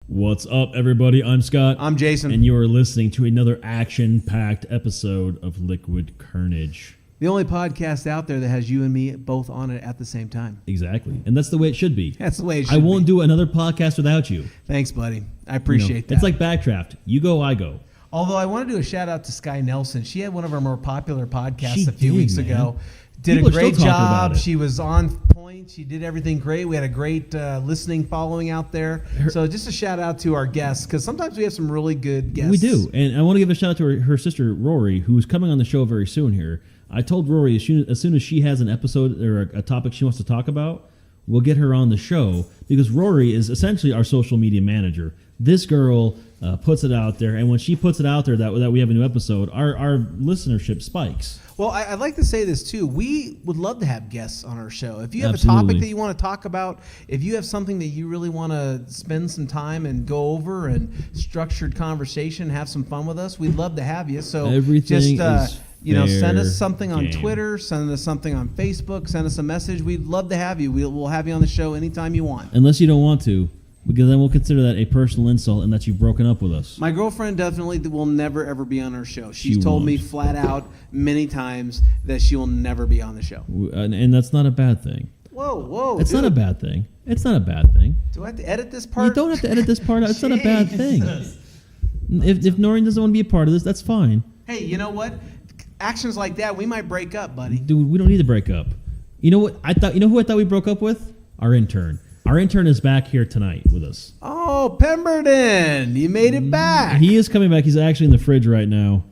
What's up, everybody? I'm Scott. I'm Jason. And you are listening to another action-packed episode of Liquid Kernedge. The only podcast out there that has you and me both on it at the same time. Exactly. And that's the way it should be. That's the way it should be. I won't do another podcast without you. Thanks, buddy. I appreciate that. It's like Backdraft. You go, I go. Although I want to do a shout-out to Sky Nelson. She had one of our more popular podcasts She a few did, weeks man. ago. Did People a are still great talking about job. it. She was on point. She did everything great. We had a great listening following out there. So just a shout-out to our guests, because sometimes we have some really good guests. We do. And I want to give a shout-out to her sister, Rory, who's coming on the show very soon here. I told Rory as soon as she has an episode or a topic she wants to talk about, we'll get her on the show, because Rory is essentially our social media manager. This girl puts it out there, and when she puts it out there that we have a new episode, our listenership spikes. Well, I'd like to say this, too. We would love to have guests on our show. If you have Absolutely. a topic that you want to talk about, if you have something that you really want to spend some time and go over and structured conversation, have some fun with us, we'd love to have you. So Everything just, is send us fair something on game. Twitter, send us something on Facebook, send us a message. We'd love to have you. We'll have you on the show anytime you want. Unless you don't want to, because then we'll consider that a personal insult and that you've broken up with us. My girlfriend definitely will never, ever be on our show. She's She told me won't. flat out many times that she will never be on the show. And that's not a bad thing. Whoa. It's dude. not a bad thing. It's not a bad thing. Do I have to edit this part? You don't have to edit this part out. It's not a bad thing. If Noreen doesn't want to be a part of this, that's fine. Hey, you know what? Actions like that, we might break up, buddy. Dude, we don't need to break up. You know what? You know who I thought we broke up with? Our intern. Our intern is back here tonight with us. Oh, Pemberton, you made it back. He is coming back. He's actually in the fridge right now.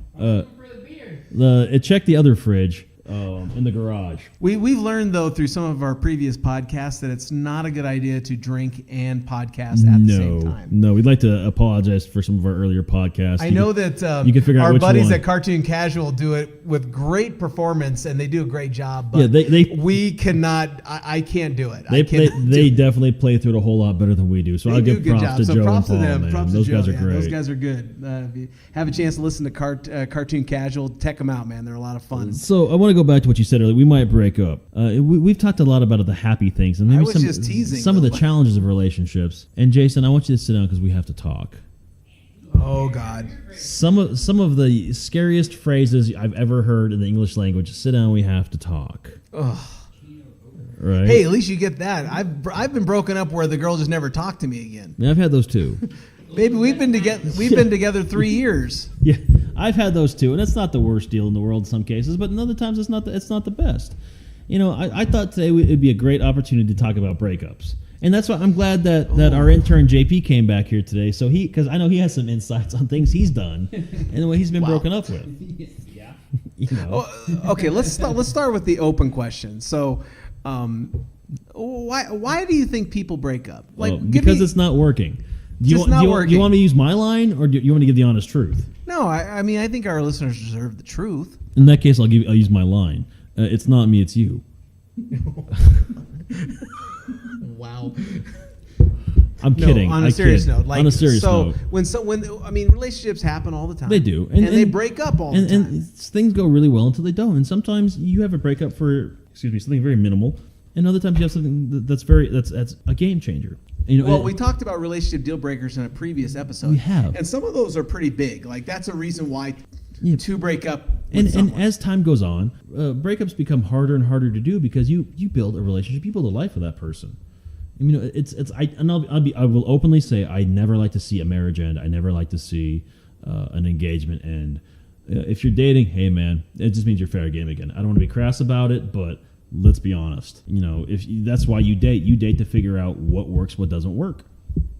Check the other fridge in the garage. We've learned, though, through some of our previous podcasts that it's not a good idea to drink and podcast at the same time. No, we'd like to apologize for some of our earlier podcasts. I know that you can figure out our which buddies one. at Cartoon Casual do it with great performance, and they do a great job. But Yeah, we cannot. I can't do it. They definitely play through it a whole lot better than we do. So I'll give props to Joe and Paul. Man. Props Those to Joe. guys are great. Those guys are good. If you have a chance to listen to Cartoon Casual, check them out, man. They're a lot of fun. So I want to go back to what you said earlier. We might break up. We've talked a lot about the happy things and maybe I was just teasing, some of the though. challenges of relationships. And Jason, I want you to sit down because we have to talk. Oh God. Some of the scariest phrases I've ever heard in the English language. Sit down, we have to talk. Ugh. Right? Hey, at least you get that. I've been broken up where the girl just never talked to me again. Yeah, I've had those too. Baby, we've been together. We've been together 3 years. Yeah, I've had those too, and it's not the worst deal in the world in some cases, but in other times it's not the best. You know, I thought today it'd be a great opportunity to talk about breakups, and that's why I'm glad that our intern JP came back here today. So because I know he has some insights on things he's done and what he's been broken up with. Yeah. You know. Okay, let's start with the open question. So, why do you think people break up? Because it's not working. Do you want me to use my line, or do you want to give the honest truth? No, I mean I think our listeners deserve the truth. In that case, I'll use my line. It's not me, it's you. Wow. I'm kidding. On a serious note, on a serious note. when relationships happen all the time. They do, and they break up all the time. And things go really well until they don't. And sometimes you have a breakup for something very minimal, and other times you have something that's a game changer. You know, we talked about relationship deal breakers in a previous episode. We have, and some of those are pretty big. Like that's a reason why to break up. And as time goes on, breakups become harder and harder to do because you build a relationship, you build a life with that person. I mean, I will openly say I never like to see a marriage end. I never like to see an engagement end. If you're dating, hey man, it just means you're fair game again. I don't want to be crass about it, but let's be honest. You know, that's why you date to figure out what works, what doesn't work.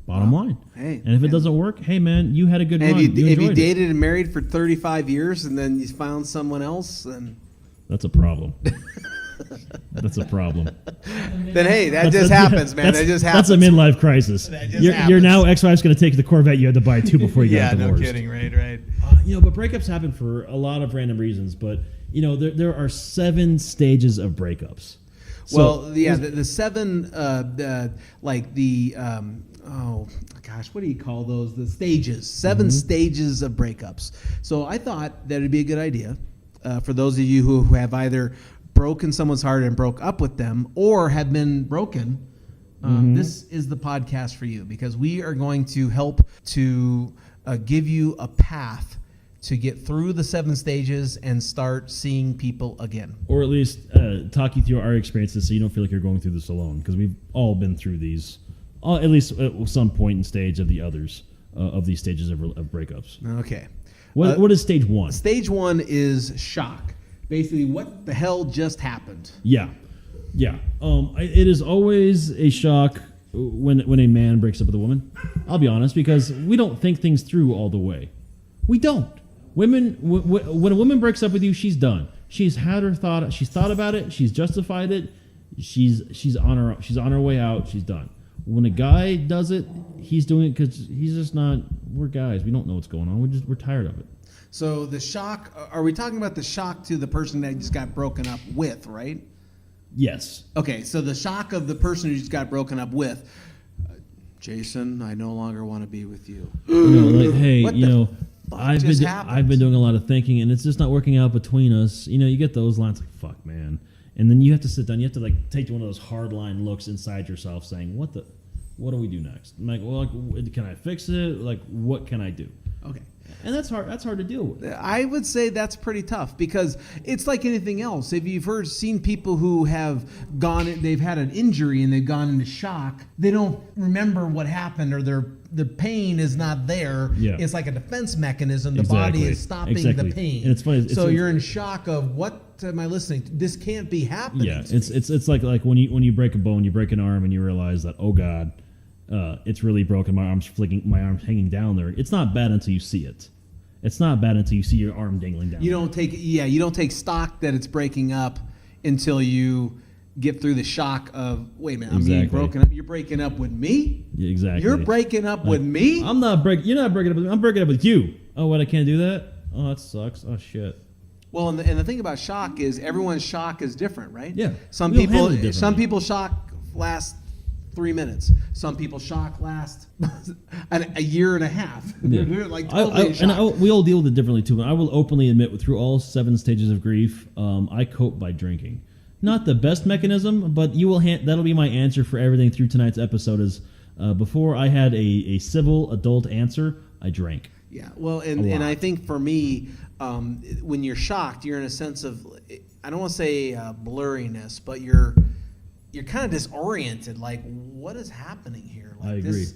Bottom line. Hey, and if it doesn't work, hey man, you had a good run. If you dated it. and married for 35 years and then you found someone else, then that's a problem. That's a problem. Then hey, that just happens, man. That just happens. That's a midlife crisis. Your now ex-wife's going to take the Corvette you had to buy two before you got divorced. Yeah, no kidding. Right. But breakups happen for a lot of random reasons. But there are 7 stages of breakups. The 7 what do you call those? The stages. 7 stages of breakups. So I thought that it'd be a good idea for those of you who have either broken someone's heart and broke up with them, or have been broken this is the podcast for you, because we are going to help to give you a path to get through the 7 stages and start seeing people again. Or at least talk you through our experiences so you don't feel like you're going through this alone, because we've all been through these, at least at some point in stage of the others, of these stages of breakups. Okay. What is stage 1? Stage 1 is shock. Basically, what the hell just happened? Yeah. It is always a shock when a man breaks up with a woman. I'll be honest, because we don't think things through all the way. We don't. Women, when a woman breaks up with you, she's done. She's had her thought. She's thought about it. She's justified it. She's on her way out. She's done. When a guy does it, he's doing it because he's just not. We're guys. We don't know what's going on. We're tired of it. So the shock. Are we talking about the shock to the person that just got broken up with, right? Yes. Okay. So the shock of the person who just got broken up with. Jason, I no longer want to be with you. Hey, I've been doing a lot of thinking, and it's just not working out between us. You get those lines like, fuck, man. And then you have to sit down. You have to take one of those hard line looks inside yourself saying, what do we do next? I'm like, well, can I fix it? What can I do? Okay. And that's hard. That's hard to deal with. I would say that's pretty tough, because it's like anything else. If you've seen people who they've had an injury and they've gone into shock, they don't remember what happened, or the pain is not there. Yeah. It's like a defense mechanism. The body is stopping the pain. And it's funny. You're in shock of, what am I listening to? This can't be happening. Yeah. It's like when you break a bone, you break an arm, and you realize that, oh God, it's really broken. My arm's hanging down there. It's not bad until you see it. It's not bad until you see your arm dangling down. You don't take stock that it's breaking up until you get through the shock of, wait a minute, I'm being broken up. You're breaking up with me? Yeah, exactly. You're breaking up with me? You're not breaking up with me. I'm breaking up with you. Oh, what? I can't do that? Oh, that sucks. Oh, shit. Well, and the thing about shock is everyone's shock is different, right? Yeah. Some people shock lasts 3 minutes. Some people shock last a year and a half. Yeah. We all deal with it differently too. And I will openly admit, through all 7 stages of grief, I cope by drinking. Not the best mechanism, but that'll be my answer for everything through tonight's episode. Is before I had a civil adult answer, I drank. Yeah. Well, and I think for me, when you're shocked, you're in a sense of, I don't want to say blurriness, but you're kind of disoriented. Like, what is happening here? Like, I agree.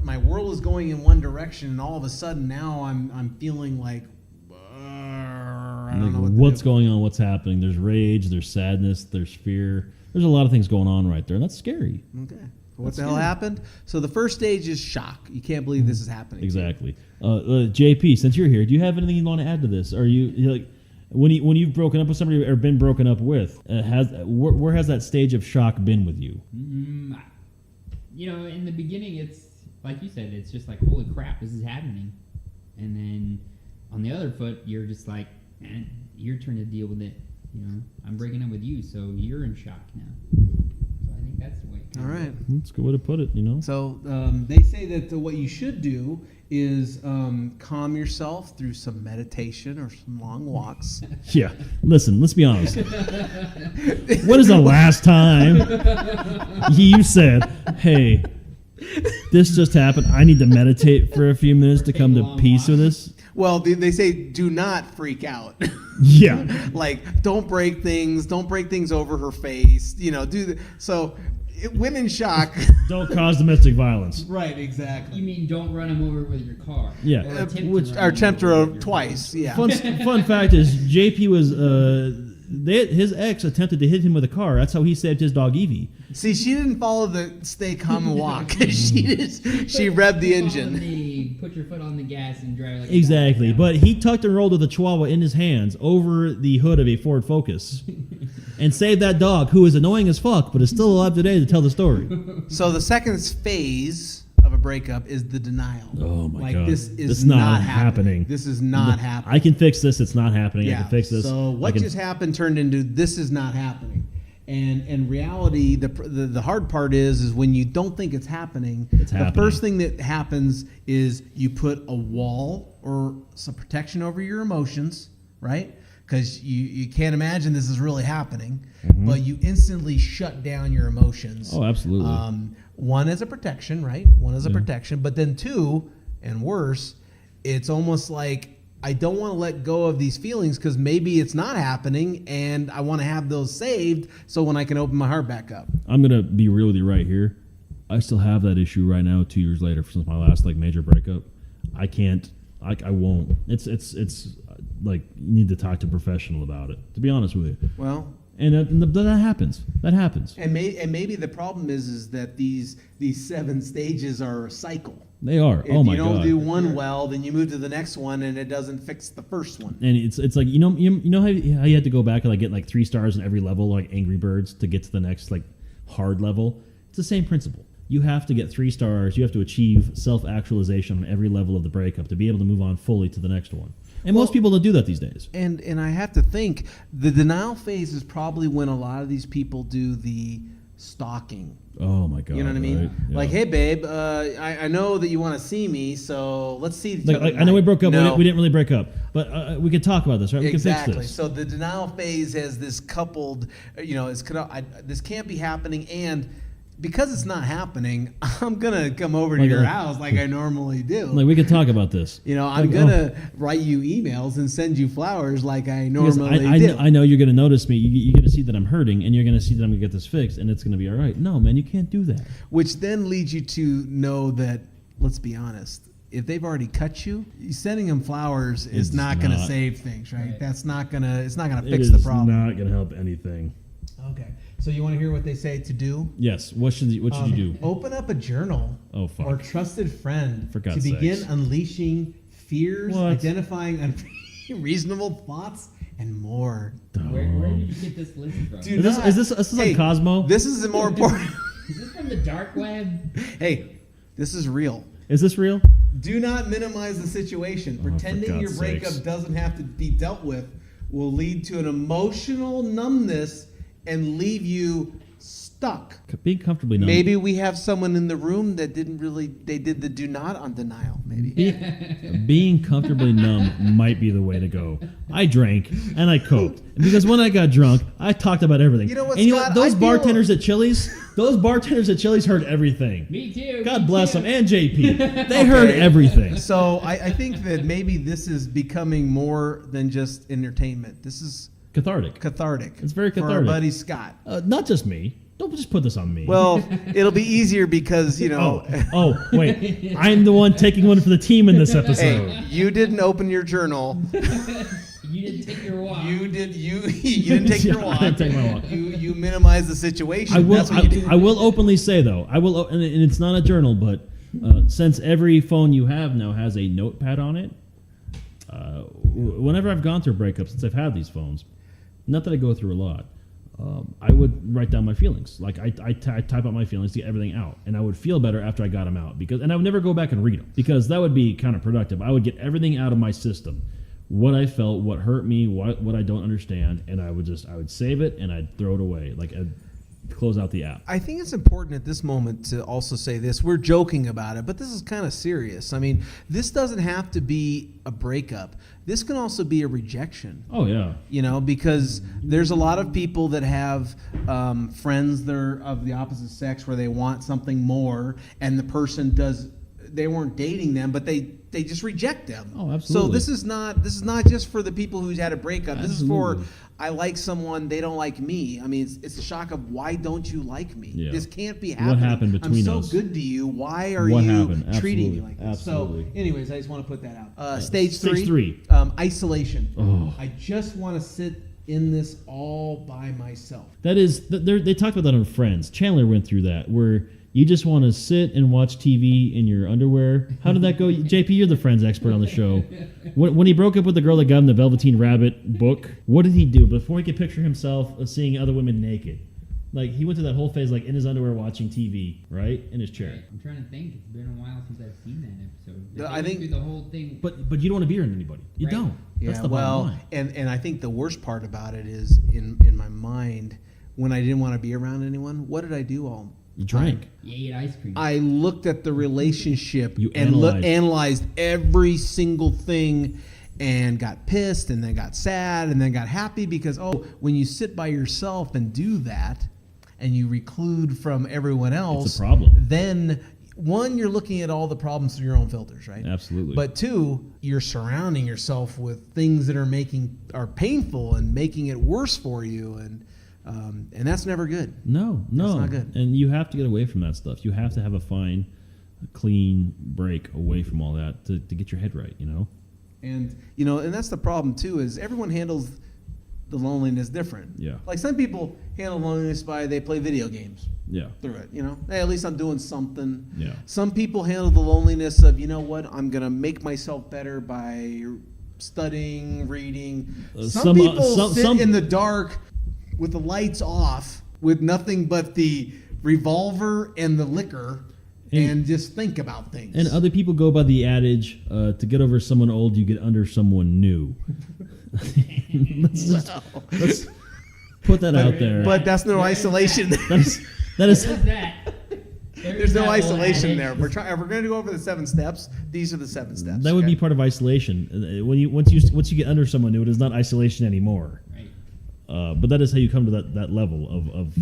My world is going in one direction, and all of a sudden now I'm feeling like, I don't know what's going on, what's happening. There's rage, there's sadness, there's fear. There's a lot of things going on right there, and that's scary. Okay. What the hell happened? So the first stage is shock. You can't believe this is happening. Exactly. JP, since you're here, do you have anything you want to add to this? Are you like, when you've broken up with somebody or been broken up with, where has that stage of shock been with you? In the beginning, it's like you said, it's just like, holy crap, this is happening. And then on the other foot, you're just like, man, your turn to deal with it. I'm breaking up with you, so you're in shock now. So I think that's the way. All right. That's a good way to put it, So they say that what you should do is calm yourself through some meditation or some long walks. Yeah. Listen, let's be honest. When is the last time you said, hey, this just happened, I need to meditate for a few minutes to come to peace with this? Well, they say do not freak out. Yeah. Like, don't break things over her face. When in shock. Don't cause domestic violence. Right, exactly. You mean don't run him over with your car? Yeah. Or attempt to twice. Yeah. Fun fact is, JP was his ex attempted to hit him with a car. That's how he saved his dog Evie. See, she didn't follow the stay calm and walk. She revved the engine. Put your foot on the gas and drive like exactly. But he tucked and rolled with a Chihuahua in his hands over the hood of a Ford Focus and saved that dog, who is annoying as fuck, but is still alive today to tell the story. So the second phase of a breakup is the denial. Oh my God. This is not happening. This is not happening. I can fix this. It's not happening. Yeah. I can fix this. So what just happened turned into this is not happening. And in reality, the hard part is when you don't think it's happening, the first thing that happens is you put a wall or some protection over your emotions, right? because you can't imagine this is really happening, but you instantly shut down your emotions. Oh, absolutely. One as a protection, right? One as a protection, but then two, and worse, it's almost like I don't want to let go of these feelings because maybe it's not happening, and I want to have those saved so when I can open my heart back up. I'm gonna be real with you right here. I still have that issue right now, 2 years later, since my last major breakup. I can't. I won't. It's like you need to talk to a professional about it. To be honest with you. Well, and that happens. That happens. And maybe the problem is that these 7 stages are a cycle. They are. If oh my you don't god. do one well, then you move to the next one, and it doesn't fix the first one. And it's like you know how you had to go back and get 3 stars in every level, like Angry Birds, to get to the next hard level. It's the same principle. You have to get 3 stars. You have to achieve self-actualization on every level of the breakup to be able to move on fully to the next one. And most people don't do that these days. And I have to think the denial phase is probably when a lot of these people do the stalking. Oh my god! You know what I mean? Right? Yeah. Like, hey babe, I know that you want to see me, so let's see each other. I know we broke up. No. We didn't really break up, but we could talk about this, right? We Exactly. can fix this. So the denial phase has this coupled, this can't be happening, and because it's not happening, I'm gonna come over to your house like I normally do. Like we could talk about this. I'm gonna write you emails and send you flowers like I normally do. I know you're gonna notice me. You're gonna see that I'm hurting, and you're gonna see that I'm gonna get this fixed, and it's gonna be all right. No, man, you can't do that. Which then leads you to know that, let's be honest, if they've already cut you, sending them flowers is not going to save things, right? It's not going to fix the problem. It's not going to help anything. Okay. So you want to hear what they say to do? Yes. What should you do? Open up a journal or trusted friend For to God's begin sakes. unleashing fears, What? identifying unreasonable thoughts, and more. Where did you get this list from? Is this like Cosmo? This is the more important. Is this from the dark web? Hey, this is real. Is this real? Do not minimize the situation. Pretending your God's breakup sakes. doesn't have to be dealt with will lead to an emotional numbness and leave you stuck. Being comfortably numb. Maybe we have someone in the room that they did the do not on denial, maybe. Being comfortably numb might be the way to go. I drank and I coped. Because when I got drunk, I talked about everything. You know what, and Scott? those bartenders at Chili's heard everything. Me too. God bless them. And JP. They heard everything. So I think that maybe this is becoming more than just entertainment. This is Cathartic. It's very for our cathartic. buddy Scott. Not just me. Don't just put this on me. Well, it'll be easier because, Oh, wait. I'm the one taking one for the team in this episode. Hey, you didn't open your journal. You didn't take your walk. You didn't take your walk. I didn't take my walk. You minimized the situation. I will. That's what you did. I will openly say though. And it's not a journal, but since every phone you have now has a notepad on it, whenever I've gone through breakups since I've had these phones, not that I go through a lot, I would write down my feelings. Like I type out my feelings to get everything out, and I would feel better after I got them out and I would never go back and read them because that would be counterproductive. I would get everything out of my system. What I felt, what hurt me, what I don't understand, and I would save it and I'd throw it away. Like I'd close out the app. I think it's important at this moment to also say this. We're joking about it, but this is kind of serious. I mean, this doesn't have to be a breakup. This can also be a rejection. Oh yeah. Because there's a lot of people that have friends that are of the opposite sex where they want something more, and the person they weren't dating them, but they just reject them. Oh, absolutely. So this is not just for the people who's had a breakup. Absolutely. This is for I like someone, they don't like me. I mean, it's a shock of why don't you like me? Yeah. This can't be happening. What happened between I'm us? so good to you. Why are What you happened? treating me Absolutely. like this? Absolutely. So, anyways, I just want to put that out. Stage Stage three. 3. Isolation. Oh. I just want to sit in this all by myself. That is, they talked about that on Friends. Chandler went through that, where you just want to sit and watch TV in your underwear. How did that go? JP, you're the Friends expert on the show. When he broke up with the girl that got him the Velveteen Rabbit book, what did he do before he could picture himself seeing other women naked? Like, he went through that whole phase, like, in his underwear watching TV, right? In his chair. I'm trying to think. It's been a while since I've seen that episode. I think through the whole thing. But you don't want to be around anybody. You Right. don't. That's the bottom line. and I think the worst part about it is in my mind, when I didn't want to be around anyone, what did I do all? You drank. You ate ice cream. I looked at the relationship You and analyzed. analyzed every single thing, and got pissed and then got sad and then got happy because, when you sit by yourself and do that and you reclude from everyone else, It's a problem. Then one, you're looking at all the problems through your own filters, right? Absolutely. But two, you're surrounding yourself with things that are painful and making it worse for you, and that's never good. No, That's not good. And you have to get away from that stuff. You have to have a fine, clean break away from all that to get your head right, you know? And and that's the problem too, is everyone handles the loneliness different. Yeah. Like some people handle loneliness by they play video games Yeah. through it. Hey, at least I'm doing something. Yeah. Some people handle the loneliness of, I'm gonna make myself better by studying, reading. Some people sit in the dark with the lights off, with nothing but the revolver and the liquor, and just think about things. And other people go by the adage, to get over someone old, you get under someone new. let's put that out there. But that's no isolation. That is There's that. There's no that isolation adage. there. We're going to go over the 7 steps. These are the 7 steps. that would be part of isolation. Once you get under someone new, it is not isolation anymore. Right. But that is how you come to that level of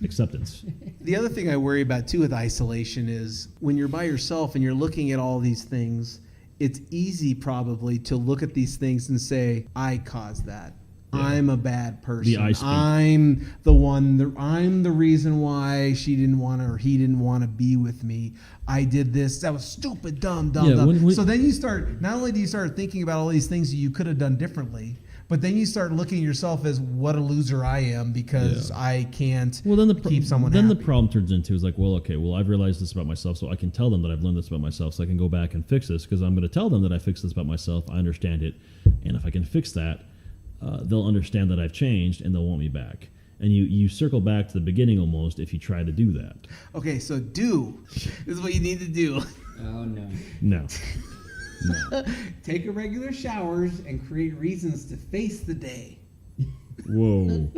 acceptance. The other thing I worry about too with isolation is when you're by yourself and you're looking at all these things, it's easy probably to look at these things and say, I caused that. Yeah. I'm a bad person. The I speak. I'm the reason why she didn't want to or he didn't want to be with me. I did this. That was stupid, dumb. Yeah, So then you start, not only do you start thinking about all these things that you could have done differently, but then you start looking at yourself as what a loser I am because I can't keep someone Then happy. the problem turns into is like, I've realized this about myself, so I can tell them that I've learned this about myself, so I can go back and fix this because I'm going to tell them that I fixed this about myself. I understand it, and if I can fix that, they'll understand that I've changed and they'll want me back. And you circle back to the beginning almost if you try to do that. Okay, so this is what you need to do. Oh no. No. Take regular showers and create reasons to face the day. Whoa.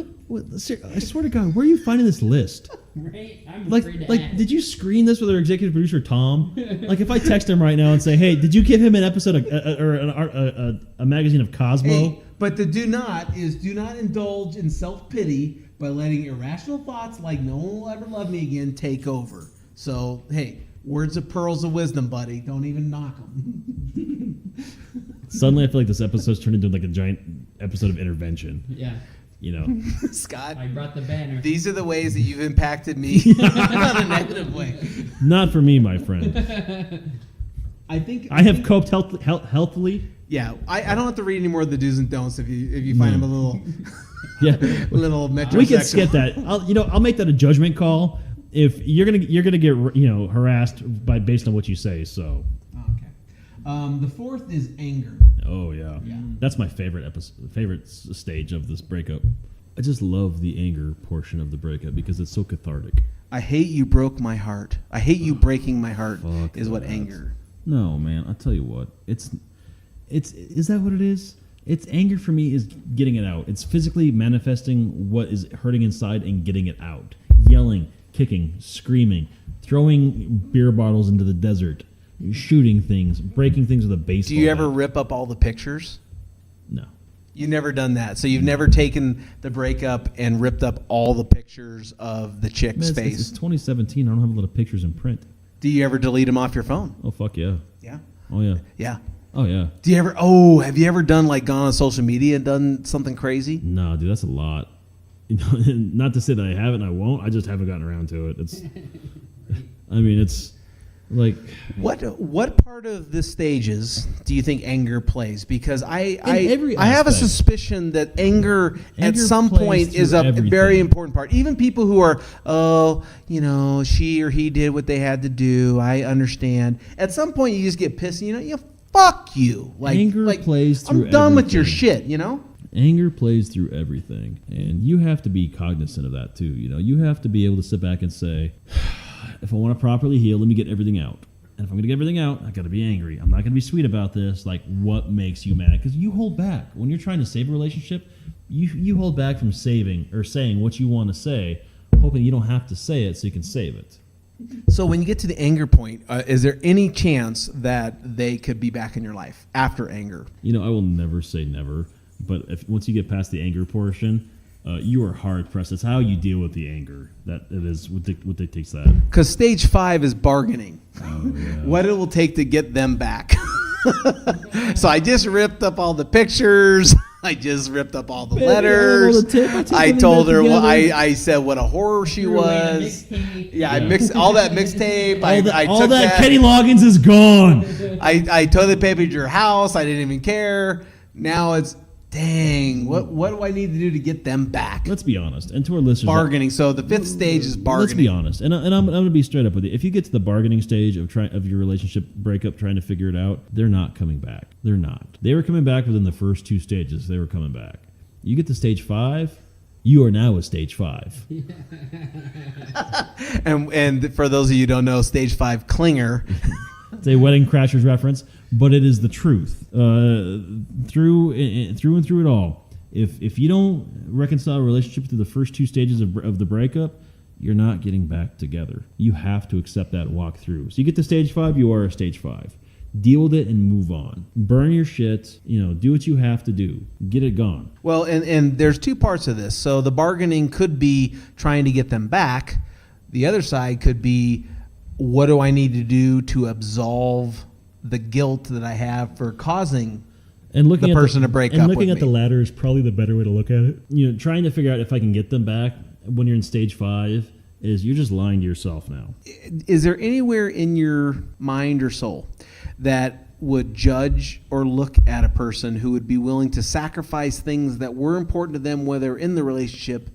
I swear to God, where are you finding this list? Right? I'm Like, afraid to ask. did you screen this with our executive producer Tom? Like, if I text him right now and say, "Hey, did you give him an episode or a magazine of Cosmo?" Hey, but the do not indulge in self-pity by letting irrational thoughts like no one will ever love me again take over. So, hey, words of pearls of wisdom, buddy. Don't even knock them. Suddenly, I feel like this episode's turned into like a giant episode of intervention. Yeah. You know, Scott, I brought the banner. these are the ways that you've impacted me in a negative way. not for me, my friend. I think I have coped healthily. Yeah, I don't have to read any more of the do's and don'ts if you find them a little Yeah, little metrosexual. we can skip that. I'll make that a judgment call. If you're gonna get harassed based on what you say. So. Okay. The fourth is anger. Oh yeah. Yeah. That's my favorite stage of this breakup. I just love the anger portion of the breakup because it's so cathartic. I hate you broke my heart. I hate you breaking my heart Fuck is what that. anger. No, man. I'll tell you what. Is that what it is? It's anger for me is getting it out. It's physically manifesting what is hurting inside and getting it out. Yelling, kicking, screaming, throwing beer bottles into the desert, shooting things, breaking things with a baseball Do you ever bat. rip up all the pictures? No. You've never done that. So you've never taken the breakup and ripped up all the pictures of the chick's Man, it's face. 2017. I don't have a lot of pictures in print. Do you ever delete them off your phone? Oh, fuck yeah. Yeah. Oh, yeah. Yeah. Oh, yeah. Have you ever done like gone on social media and done something crazy? No, dude, that's a lot. Not to say that I haven't, I won't. I just haven't gotten around to it. It's like, What part of the stages do you think anger plays? Because I every have a aspect. suspicion that anger at Anger some plays point is through a everything. very important part. Even people who are, she or he did what they had to do. I understand. At some point, you just get pissed. Fuck you. Anger plays through I'm done with your everything. shit. anger plays through everything. And you have to be cognizant of that too. You have to be able to sit back and say, if I want to properly heal, let me get everything out. And if I'm going to get everything out, I got to be angry. I'm not going to be sweet about this. Like, what makes you mad? Because you hold back. When you're trying to save a relationship, you hold back from saving or saying what you want to say, hoping you don't have to say it so you can save it. So when you get to the anger point, is there any chance that they could be back in your life after anger? You know, I will never say never, but if once you get past the anger portion, you are hard pressed. It's how you deal with the anger that it is what dictates that. Because stage 5 is bargaining. Oh, yeah. What it will take to get them back. So I just ripped up all the pictures. I just ripped up all the letters. I told her I said what a horror she was. Yeah, I mixed all that mixtape. All that Kenny Loggins is gone. I toilet papered your house. I didn't even care. Now it's dang. What do I need to do to get them back? Let's be honest, and to our listeners, bargaining. So the 5th stage is bargaining. Let's be honest, and I'm going to be straight up with you. If you get to the bargaining stage of your relationship breakup, trying to figure it out, they're not coming back. They're not. They were coming back within the first 2 stages. They were coming back. You get to stage 5, you are now at stage 5. and for those of you who don't know, stage 5 clinger. It's a Wedding Crashers reference, but it is the truth. Through and through it all, if you don't reconcile a relationship through the first 2 stages of the breakup, you're not getting back together. You have to accept that walk through. So you get to stage 5, you are a stage 5. Deal with it and move on. Burn your shit. Do what you have to do. Get it gone. Well, and there's 2 parts of this. So the bargaining could be trying to get them back. The other side could be, what do I need to do to absolve the guilt that I have for causing the person to break up with me? And looking at the latter is probably the better way to look at it. Trying to figure out if I can get them back when you're in stage 5 is you're just lying to yourself now. Is there anywhere in your mind or soul that would judge or look at a person who would be willing to sacrifice things that were important to them while they're in the relationship,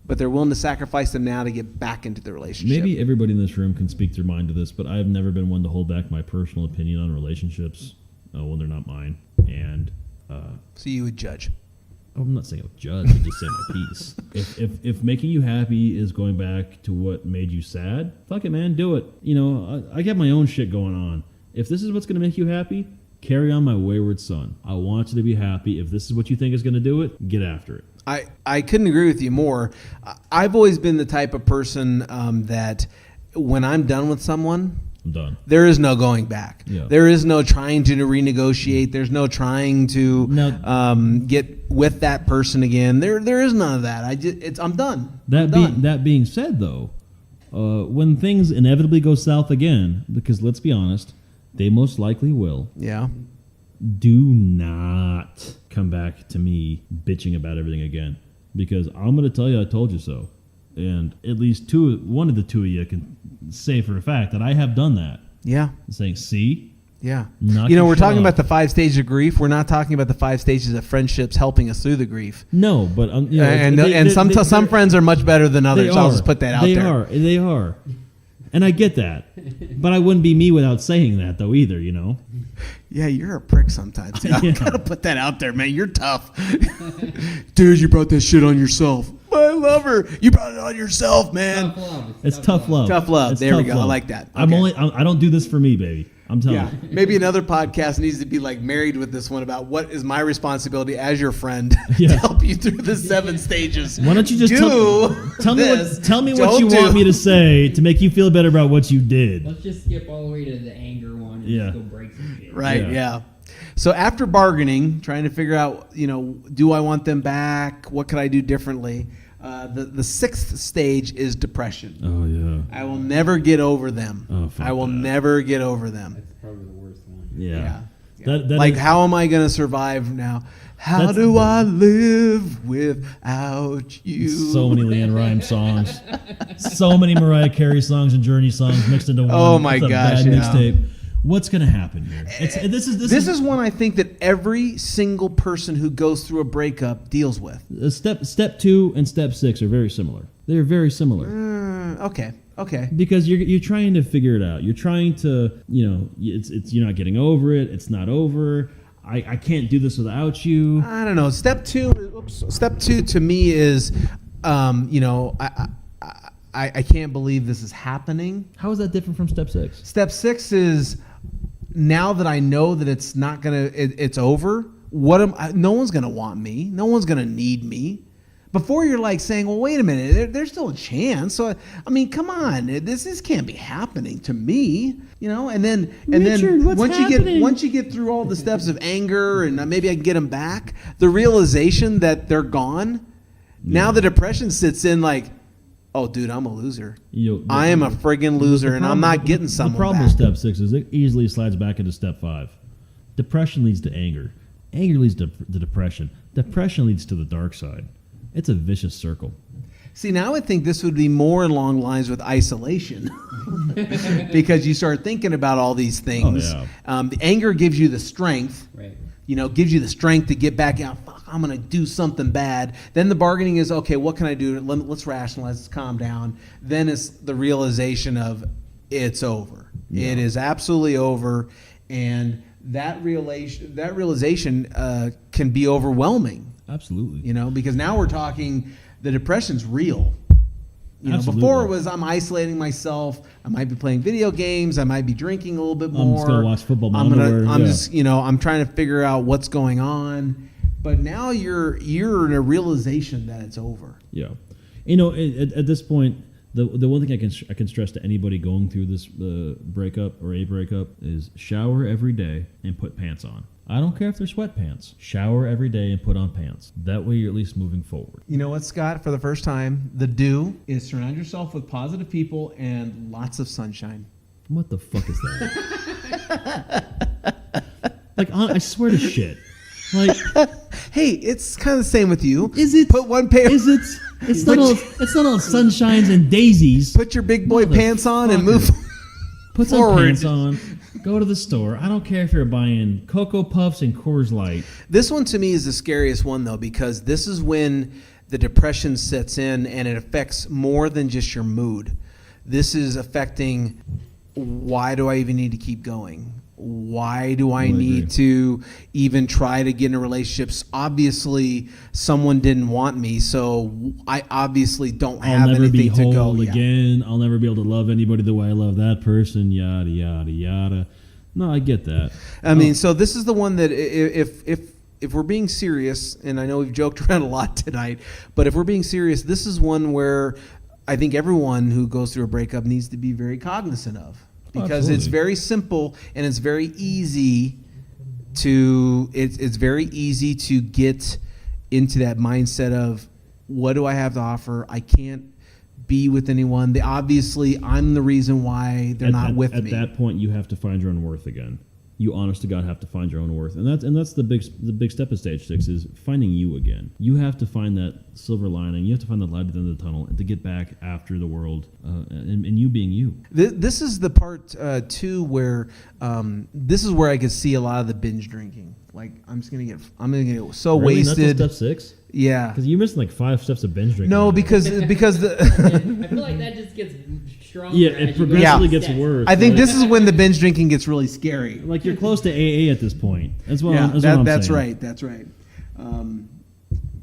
but they're willing to sacrifice them now to get back into the relationship? Maybe everybody in this room can speak their mind to this, but I've never been one to hold back my personal opinion on relationships when they're not mine. And so you would judge. I'm not saying I'll judge, I just say my piece. If making you happy is going back to what made you sad, fuck it, man, do it. I got my own shit going on. If this is what's going to make you happy, carry on, my wayward son. I want you to be happy. If this is what you think is going to do it, get after it. I couldn't agree with you more. I've always been the type of person that when I'm done with someone, I'm done. There is no going back. Yeah. There is no trying to renegotiate. There's no trying to get with that person again. There is none of that. I'm done. That being said, though, when things inevitably go south again, because let's be honest, they most likely will. Yeah. Do not come back to me bitching about everything again, because I'm going to tell you I told you so. And at least one of the 2 of you can say for a fact that I have done that. Yeah. Saying, see? Yeah. We're talking about the 5 stages of grief. We're not talking about the 5 stages of friendships helping us through the grief. No, but some friends are much better than others. I'll just put that out there. They are. And I get that. But I wouldn't be me without saying that, though, either, Yeah, you're a prick sometimes. I gotta put that out there, man. You're tough. Dude, you brought that shit on yourself. I love her. You brought it on yourself, man. Tough love. It's tough love. Tough love. It's there tough we go. love. I like that. Okay. I don't do this for me, baby. I'm telling you. Maybe another podcast needs to be like married with this one about what is my responsibility as your friend to help you through the 7 stages. Why don't you just tell me what you want me to say to make you feel better about what you did? Let's just skip all the way to the anger one and just go break some shit. Right, yeah. So after bargaining, trying to figure out, do I want them back? What could I do differently? The 6th stage is depression. Oh, yeah. I will never get over them. Oh, I will never get over them. That's probably the worst one. Yeah. That how am I going to survive now? How do I live without you? So many Leanne Rhyme songs. So many Mariah Carey songs and Journey songs mixed into one. Oh, my gosh. Bad mixtape. What's going to happen here? This is one I think that every single person who goes through a breakup deals with. Step 2 and step 6 are very similar. They're very similar. Okay. Because you're trying to figure it out. You're trying to, it's you're not getting over it. It's not over. I can't do this without you. I don't know. Step 2 to me is, I can't believe this is happening. How is that different from step 6? Step 6 is, now that I know that it's not it's over. No one's gonna want me. No one's gonna need me. before you're like saying, well, wait a minute, there's still a chance. So, I mean, come on, this can't be happening to me, you know? And then once you get through all the steps of anger and maybe I can get them back, the realization that they're gone, now the depression sits in like, oh, dude, I'm a loser. I am a friggin' loser, and I'm not getting someone The problem back. with step 6 is it easily slides back into step 5. Depression leads to anger. Anger leads to depression. Depression leads to the dark side. It's a vicious circle. See, now I think this would be more along lines with isolation because you start thinking about all these things. Oh, yeah. The anger gives you the strength, Right. gives you the strength to get back out. Fuck, I'm going to do something bad. Then the bargaining is, okay, what can I do? Let's rationalize, let's calm down. Then it's the realization of it's over. Yeah. It is absolutely over. And that realization can be overwhelming. Absolutely. Because now we're talking the depression's real. Absolutely. Before it was I'm isolating myself. I might be playing video games. I might be drinking a little bit more. I'm just gonna watch football. I'm trying to figure out what's going on. But now you're in a realization that it's over. Yeah, at this point, the one thing I can stress to anybody going through this breakup or a breakup is shower every day and put pants on. I don't care if they're sweatpants. Shower every day and put on pants. That way you're at least moving forward. You know what, Scott? For the first time, the do is surround yourself with positive people and lots of sunshine. What the fuck is that? I swear to shit. Hey, it's kind of the same with you. Is it? Put one pair. Is it? It's not all sunshines and daisies. Put your big boy pants on and move Put some forward. pants on. Go to the store. I don't care if you're buying Cocoa Puffs and Coors Light. This one to me is the scariest one, though, because this is when the depression sets in and it affects more than just your mood. This is affecting, why do I even need to keep going? Why do I need to even try to get in relationships? Obviously, someone didn't want me, so I obviously don't have anything to go. I'll never be whole again. I'll never be able to love anybody the way I love that person, yada, yada, yada. No, I get that. I mean, so this is the one that if we're being serious, and I know we've joked around a lot tonight, but if we're being serious, this is one where I think everyone who goes through a breakup needs to be very cognizant of. Because it's very simple and it's very easy to get into that mindset of, what do I have to offer? I can't be with anyone. Obviously, I'm the reason why they're not with me. At that point, you have to find your own worth again. You, honest to God, have to find your own worth, and that's the big step of stage 6 is finding you again. You have to find that silver lining. You have to find the light at the end of the tunnel to get back after the world, and you being you. This is the part too where this is where I could see a lot of the binge drinking. Like I'm gonna get so really? wasted. That's step 6. Yeah, because you're missing like 5 steps of binge drinking. No, because the I feel like that just gets stronger. Yeah, it progressively gets worse. I think this is when the binge drinking gets really scary. Like you're close to AA at this point. That's what I'm that's saying. right. That's right.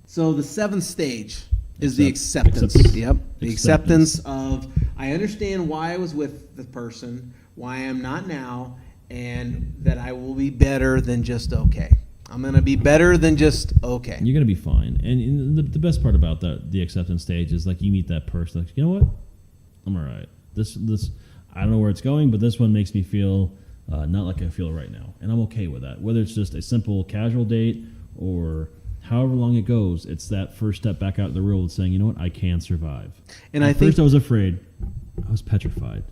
So the 7th stage is the acceptance. Yep, the acceptance of, I understand why I was with the person, why I'm not now, and that I will be better than just okay. I'm going to be better than just okay. You're going to be fine. And the best part about the acceptance stage is like you meet that person, like, you know what? I'm all right. This I don't know where it's going, but this one makes me feel not like I feel right now. And I'm okay with that. Whether it's just a simple casual date or however long it goes, it's that first step back out of the world saying, you know what? I can survive. And At first I was afraid. I was petrified.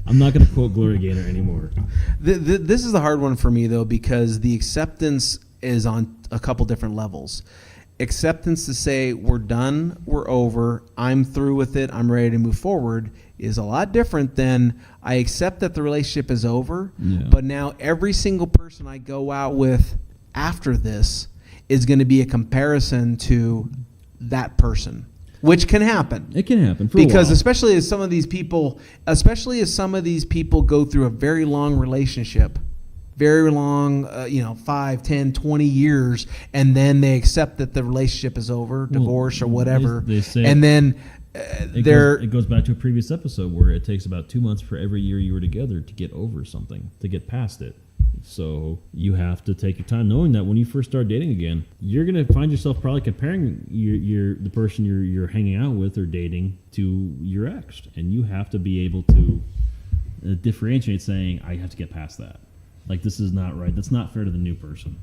I'm not going to quote Gloria Gaynor anymore. This is the hard one for me, though, because the acceptance is on a couple different levels. Acceptance to say, we're done, we're over, I'm through with it, I'm ready to move forward, is a lot different than I accept that the relationship is over, but now every single person I go out with after this is going to be a comparison to that person. Which can happen. It can happen because a while. especially as some of these people go through a very long relationship, very long, 5, 10, 20 years, and then they accept that the relationship is over, divorce or whatever, they say, and then it goes back to a previous episode where it takes about 2 months for every year you were together to get over something, to get past it. So you have to take your time, knowing that when you first start dating again, you're gonna find yourself probably comparing the person you're hanging out with or dating to your ex, and you have to be able to differentiate, saying, I have to get past that. Like, this is not right. That's not fair to the new person.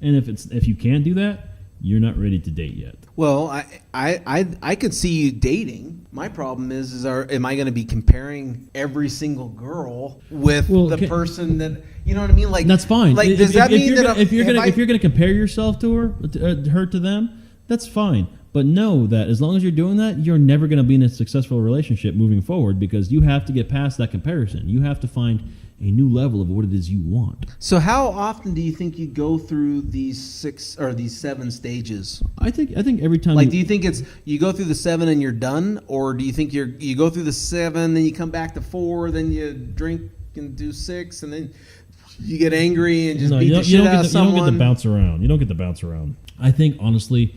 And if you can't do that, you're not ready to date yet. Well, I could see you dating. My problem is am I going to be comparing every single girl with the person that, you know what I mean? Like, that's fine. Like, does that mean that if you're gonna compare yourself to her to them, that's fine. But know that as long as you're doing that, you're never going to be in a successful relationship moving forward, because you have to get past that comparison. You have to find a new level of what it is you want. So how often do you think you go through these 7 stages? I think every time. Like, do you think it's you go through the 7 and you're done, or do you think you go through the 7, then you come back to 4, then you drink and do 6, and then you get angry and just beat the shit out of someone? You don't get to bounce around. You don't get to bounce around. I think honestly,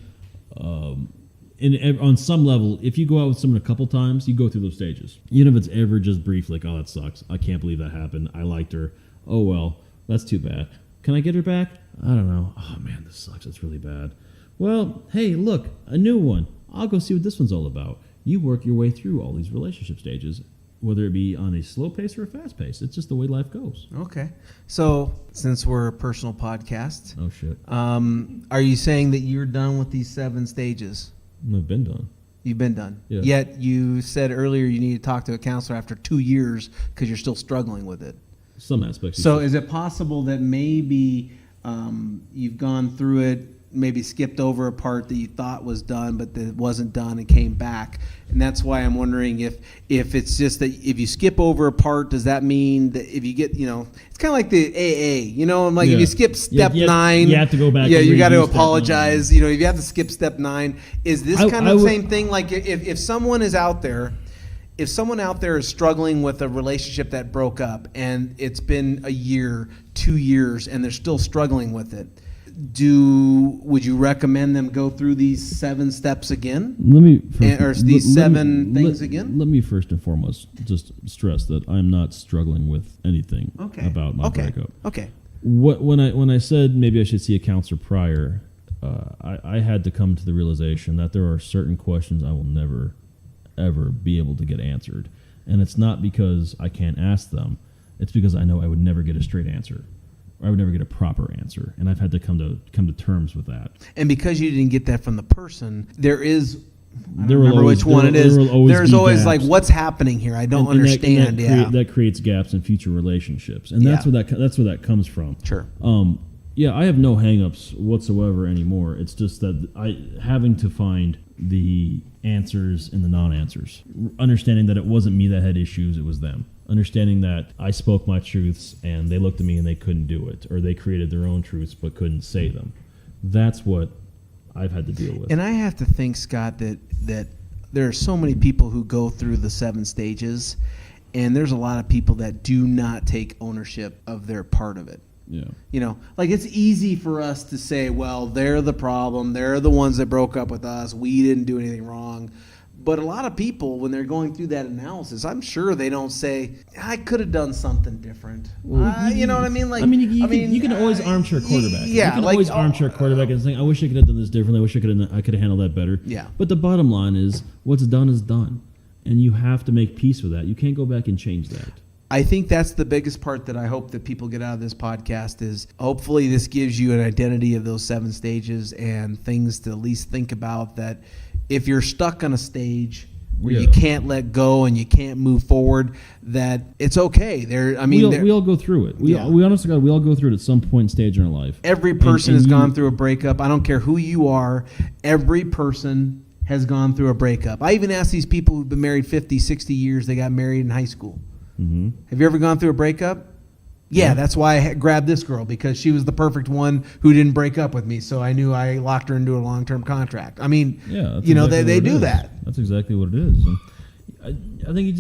on some level, if you go out with someone a couple times, you go through those stages. Even if it's ever just brief, like, oh, that sucks. I can't believe that happened. I liked her. Oh, well, that's too bad. Can I get her back? I don't know. Oh, man, this sucks. That's really bad. Well, hey, look, a new one. I'll go see what this one's all about. You work your way through all these relationship stages, whether it be on a slow pace or a fast pace. It's just the way life goes. Okay. So, since we're a personal podcast, oh shit, are you saying that you're done with these 7 stages? I've been done. You've been done. Yeah. Yet you said earlier you need to talk to a counselor after 2 years because you're still struggling with it. Some aspects. So, is it possible that maybe you've gone through it, maybe skipped over a part that you thought was done, but that wasn't done and came back? And that's why I'm wondering if it's just that if you skip over a part, does that mean that if you get, it's kind of like the AA, I'm like, if you skip step 9, you have to go back. Yeah, you got to apologize. If you have to skip step 9, is this kind of the same thing? Like if someone is out there, if someone out there is struggling with a relationship that broke up and it's been a year, 2 years, and they're still struggling with it, would you recommend them go through these 7 steps again? These 7 things again? Let me first and foremost just stress that I'm not struggling with anything about my breakup. Okay. When I said maybe I should see a counselor prior, I had to come to the realization that there are certain questions I will never, ever be able to get answered. And it's not because I can't ask them. It's because I know I would never get a straight answer. I would never get a proper answer, and I've had to come to terms with that. And because you didn't get that from the person, there's always like, what's happening here? I don't understand. That creates gaps in future relationships, and that's where that comes from. Sure. I have no hangups whatsoever anymore. It's just that having to find the answers in the non-answers, understanding that it wasn't me that had issues, it was them. Understanding that I spoke my truths and they looked at me and they couldn't do it, or they created their own truths but couldn't say them. That's what I've had to deal with. And I have to think, Scott, that there are so many people who go through the 7 stages, and there's a lot of people that do not take ownership of their part of it. Yeah. Like, it's easy for us to say, well, they're the problem. They're the ones that broke up with us. We didn't do anything wrong. But a lot of people, when they're going through that analysis, I'm sure they don't say, I could have done something different. You know what I mean? Like, you can always armchair quarterback. Yeah, you can always armchair quarterback and think, I wish I could have done this differently. I wish I could have handled that better. Yeah. But the bottom line is, what's done is done. And you have to make peace with that. You can't go back and change that. I think that's the biggest part that I hope that people get out of this podcast is hopefully this gives you an identity of those 7 stages and things to at least think about, that if you're stuck on a stage where you can't let go and you can't move forward, that it's okay. We all go through it. We honestly, we all go through it at some point in stage in our life. Every person has gone through a breakup. I don't care who you are. Every person has gone through a breakup. I even ask these people who've been married 50, 60 years, they got married in high school. Mm-hmm. Have you ever gone through a breakup? Yeah, that's why I grabbed this girl, because she was the perfect one who didn't break up with me, so I knew I locked her into a long-term contract. I mean, they do that. That's exactly what it is. And I think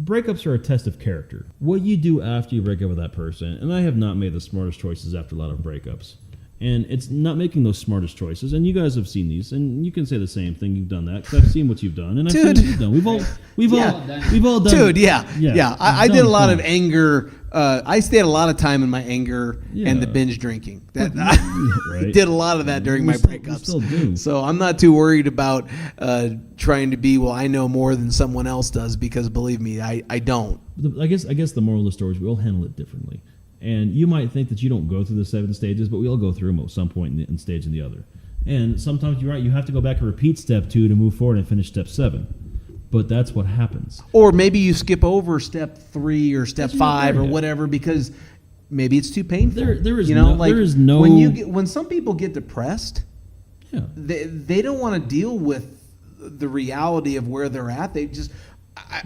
breakups are a test of character. What you do after you break up with that person, and I have not made the smartest choices after a lot of breakups, And it's not making those smartest choices. And you guys have seen these, and you can say the same thing. You've done that because I've seen what you've done, and I've seen what you've done. We've all done. Dude, yeah. I did a lot of anger. I stayed a lot of time in my anger and the binge drinking. I did a lot of that during my breakups. Still do. So I'm not too worried about trying to be, well, I know more than someone else does, because believe me, I don't. I guess the moral of the story is we all handle it differently. And you might think that you don't go through the 7 stages, but we all go through them at some point in stage and the other. And sometimes you're right, you have to go back and repeat step 2 to move forward and finish step 7. But that's what happens. Or maybe you skip over step 3 or step 5 or whatever because maybe it's too painful. There is no when some people get depressed, they don't want to deal with the reality of where they're at. They just,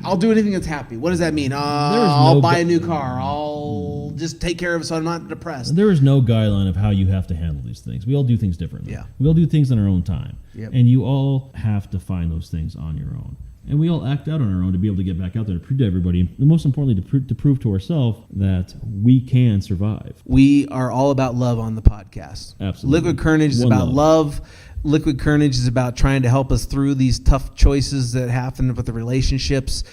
I'll do anything that's happy. What does that mean? I'll buy a new car. I'll just take care of it so I'm not depressed. There is no guideline of how you have to handle these things. We all do things differently. Yeah. We all do things in our own time. Yep. And you all have to find those things on your own. And we all act out on our own to be able to get back out there to prove to everybody, and most importantly, to prove to ourselves that we can survive. We are all about love on the podcast. Absolutely. Liquid Kernedge is about love. Liquid Kernedge is about trying to help us through these tough choices that happen with the relationships.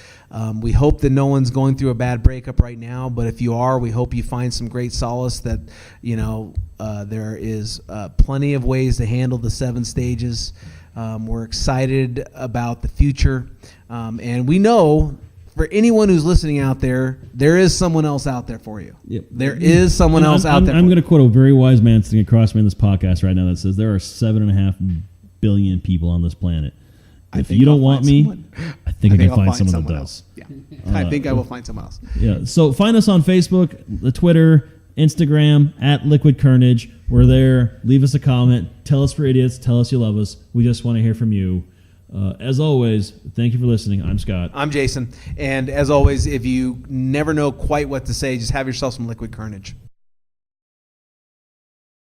We hope that no one's going through a bad breakup right now, but if you are, we hope you find some great solace that, there is plenty of ways to handle the 7 stages. We're excited about the future. And we know for anyone who's listening out there, there is someone else out there for you. Yep. There is someone else out there. I'm going to quote a very wise man sitting across me in this podcast right now that says there are 7.5 billion people on this planet. If you don't want me, I think I can find someone that does. Yeah. I think I will find someone else. Yeah. So find us on Facebook, the Twitter, Instagram, at Liquid Kernedge. We're there. Leave us a comment. Tell us we're idiots. Tell us you love us. We just want to hear from you. As always, thank you for listening. I'm Scott. I'm Jason. And as always, if you never know quite what to say, just have yourself some Liquid Kernedge.